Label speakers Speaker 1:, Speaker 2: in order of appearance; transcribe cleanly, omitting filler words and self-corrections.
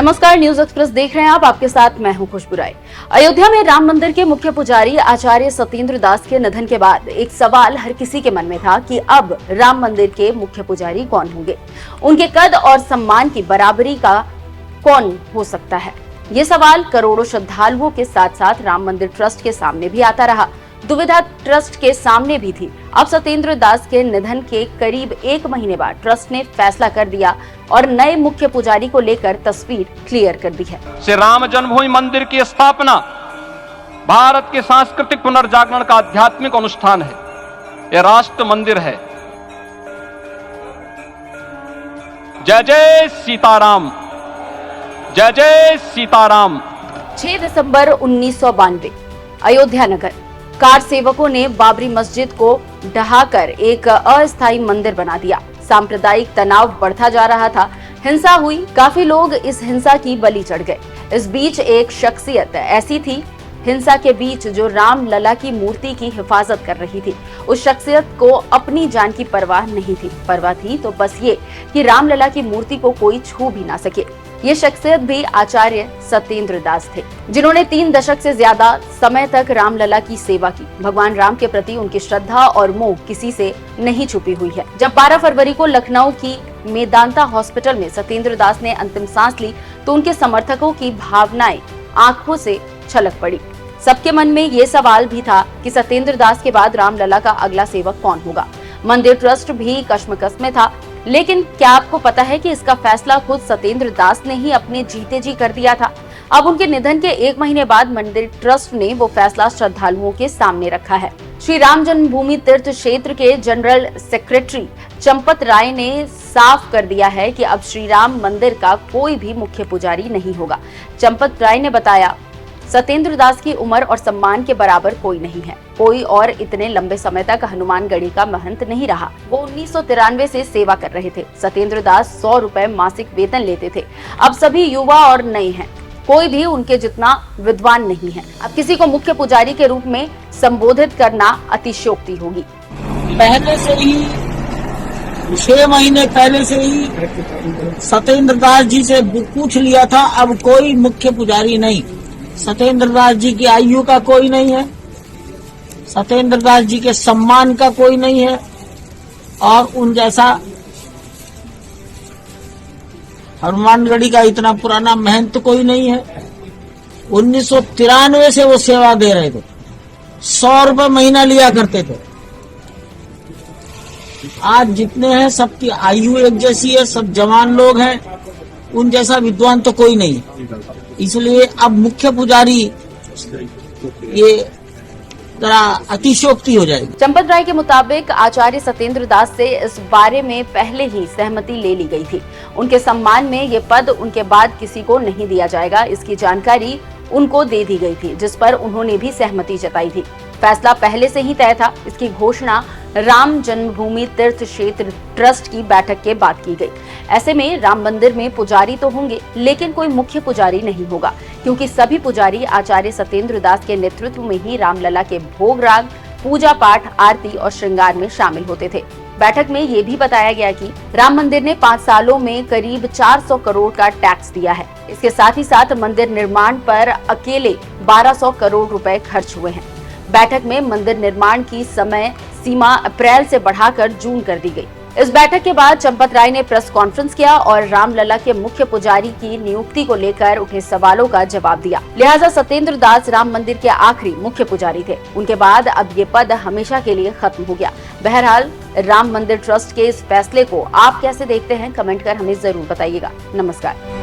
Speaker 1: नमस्कार, news express देख रहे हैं आप। आपके साथ मैं हूं खुशबू राय। अयोध्या में राम मंदिर के मुख्य पुजारी आचार्य सत्येंद्र दास के निधन के बाद एक सवाल हर किसी के मन में था कि अब राम मंदिर के मुख्य पुजारी कौन होंगे, उनके कद और सम्मान की बराबरी का कौन हो सकता है। ये सवाल करोड़ों श्रद्धालुओं के साथ साथ राम मंदिर ट्रस्ट के सामने भी आता रहा। दुविधा ट्रस्ट के सामने भी थी। अब सत्येंद्र दास के निधन के करीब एक महीने बाद ट्रस्ट ने फैसला कर दिया और नए मुख्य पुजारी को लेकर तस्वीर क्लियर कर दी है।
Speaker 2: श्री राम जन्मभूमि मंदिर की स्थापना भारत के सांस्कृतिक पुनर्जागरण का आध्यात्मिक अनुष्ठान है। यह राष्ट्र मंदिर है। जय जय सीताराम, जय जय सीताराम। 6
Speaker 1: दिसंबर 1992 अयोध्या नगर कार सेवकों ने बाबरी मस्जिद को ढहाकर एक अस्थायी मंदिर बना दिया। सांप्रदायिक तनाव बढ़ता जा रहा था, हिंसा हुई, काफी लोग इस हिंसा की बलि चढ़ गए। इस बीच एक शख्सियत ऐसी थी हिंसा के बीच जो राम लला की मूर्ति की हिफाजत कर रही थी। उस शख्सियत को अपनी जान की परवाह नहीं थी। परवाह थी तो बस ये कि राम लला की मूर्ति को कोई छू भी ना सके। ये शख्सियत भी आचार्य सत्येंद्र दास थे, जिन्होंने 3 दशक से ज्यादा समय तक रामलला की सेवा की। भगवान राम के प्रति उनकी श्रद्धा और मोह किसी से नहीं छुपी हुई है। जब 12 फरवरी को लखनऊ की मेदांता हॉस्पिटल में सत्येंद्र दास ने अंतिम सांस ली तो उनके समर्थकों की भावनाएं आंखों से छलक पड़ी। सबके मन में ये सवाल भी था कि सत्येंद्र दास के बाद रामलला का अगला सेवक कौन होगा। मंदिर ट्रस्ट भी कश्मकश में था, लेकिन क्या आपको पता है कि इसका फैसला खुद सत्येंद्र दास ने ही अपने जीते जी कर दिया था। अब उनके निधन के एक महीने बाद मंदिर ट्रस्ट ने वो फैसला श्रद्धालुओं के सामने रखा है। श्री राम जन्मभूमि तीर्थ क्षेत्र के जनरल सेक्रेटरी चंपत राय ने साफ कर दिया है कि अब श्री राम मंदिर का कोई भी मुख्य पुजारी नहीं होगा। चंपत राय ने बताया, सत्येंद्र दास की उम्र और सम्मान के बराबर कोई नहीं है। कोई और इतने लंबे समय तक हनुमानगढ़ी का महंत नहीं रहा। वो 1993 से सेवा कर रहे थे। सत्येंद्र दास 100 रुपए मासिक वेतन लेते थे। अब सभी युवा और नए हैं, कोई भी उनके जितना विद्वान नहीं है। अब किसी को मुख्य पुजारी के रूप में संबोधित करना अतिशयोक्ति होगी।
Speaker 3: पहले से ही 6 महीने पहले से ही सत्येंद्र दास जी से पूछ लिया था, अब कोई मुख्य पुजारी नहीं। सत्येंद्र दास जी की आयु का कोई नहीं है, सत्येंद्र दास जी के सम्मान का कोई नहीं है और उन जैसा हनुमानगढ़ी का इतना पुराना महंत कोई नहीं है। 1993 से वो सेवा दे रहे थे, 100 रुपए महीना लिया करते थे। आज जितने हैं सबकी आयु एक जैसी है, सब जवान लोग हैं, उन जैसा विद्वान तो कोई नहीं है। इसलिए अब मुख्य पुजारी ये जरा अतिशयोक्ति हो जाएगी।
Speaker 1: चंपत राय के मुताबिक आचार्य सत्येंद्र दास से इस बारे में पहले ही सहमति ले ली गई थी। उनके सम्मान में ये पद उनके बाद किसी को नहीं दिया जाएगा, इसकी जानकारी उनको दे दी गई थी, जिस पर उन्होंने भी सहमति जताई थी। फैसला पहले से ही तय था। इसकी घोषणा राम जन्मभूमि तीर्थ क्षेत्र ट्रस्ट की बैठक के बाद की गई। ऐसे में राम मंदिर में पुजारी तो होंगे, लेकिन कोई मुख्य पुजारी नहीं होगा, क्योंकि सभी पुजारी आचार्य सत्येंद्र दास के नेतृत्व में ही रामलला के भोग राग, पूजा पाठ, आरती और श्रृंगार में शामिल होते थे। बैठक में ये भी बताया गया कि राम मंदिर ने 5 सालों में करीब 400 करोड़ का टैक्स दिया है। इसके साथ ही साथ मंदिर निर्माण पर अकेले 1200 करोड़ रुपए खर्च हुए हैं। बैठक में मंदिर निर्माण की समय सीमा अप्रैल से बढ़ाकर जून कर दी गई। इस बैठक के बाद चंपत राय ने प्रेस कॉन्फ्रेंस किया और रामलला के मुख्य पुजारी की नियुक्ति को लेकर उठे सवालों का जवाब दिया। लिहाजा सत्येंद्र दास राम मंदिर के आखिरी मुख्य पुजारी थे। उनके बाद अब ये पद हमेशा के लिए खत्म हो गया। बहरहाल राम मंदिर ट्रस्ट के इस फैसले को आप कैसे देखते हैं, कमेंट कर हमें जरूर बताइएगा। नमस्कार।